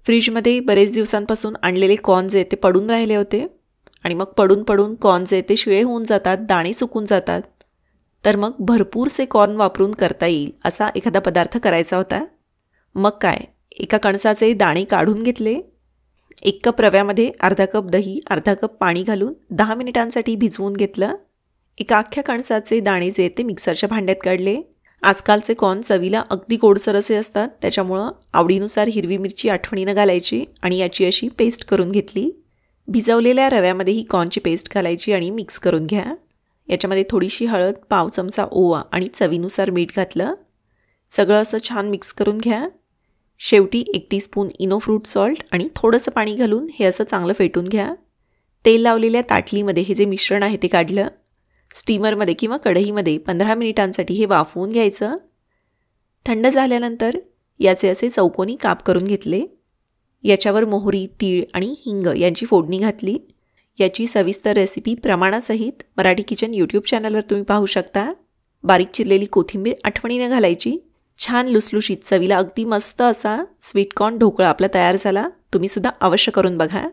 फ्रीजमध्ये बरेच दिवसांपासून आणलेले कॉर्न जे ते पडून राहिले होते आणि मग पडून पडून कॉर्न जे ते शिळे होऊन जातात, दाणे सुकून जातात. तर मग भरपूरसे कॉर्न वापरून करता येईल असा एखादा पदार्थ करायचा होता. मग काय, एका कणसाचे दाणे काढून घेतले. 1 कप रव्यामध्ये अर्धा कप दही, अर्धा कप पाणी घालून 10 मिनिटांसाठी भिजवून घेतलं. एका अख्ख्या कणसाचे दाणे जे ते मिक्सरच्या भांड्यात काढले. आजकालचे कॉर्न चवीला अगदी गोडसर असे असतात, त्याच्यामुळं आवडीनुसार हिरवी मिरची आठवणीनं घालायची आणि याची अशी पेस्ट करून घेतली. भिजवलेल्या रव्यामध्ये ही कॉर्नची पेस्ट घालायची आणि मिक्स करून घ्या. याच्यामध्ये थोडीशी हळद, पाव चमचा ओवा आणि चवीनुसार मीठ घातलं. सगळं असं छान मिक्स करून घ्या. शेवटी 1 टीस्पून इनो फ्रूट सॉल्ट आणि थोडंसं पाणी घालून हे असं चांगलं फेटून घ्या. तेल लावलेल्या ताटलीमध्ये हे जे मिश्रण आहे ते काढलं. स्टीमरमध्ये किंवा कढईमध्ये 15 मिनिटांसाठी हे वाफवून घ्यायचं. थंड झाल्यानंतर याचे असे चौकोनी काप करून घेतले. याच्यावर मोहरी, तीळ आणि हिंग यांची फोडणी घातली. याची सविस्तर रेसिपी प्रमाणासहित मराठी किचन यूट्यूब चॅनलवर तुम्ही पाहू शकता. बारीक चिरलेली कोथिंबीर आठवणीने घालायची. छान लुसलुशीत चवीला अगदी मस्त असा स्वीट कॉर्न ढोकळा आपला तयार झाला. तुम्ही सुद्धा अवश्य करून बघा.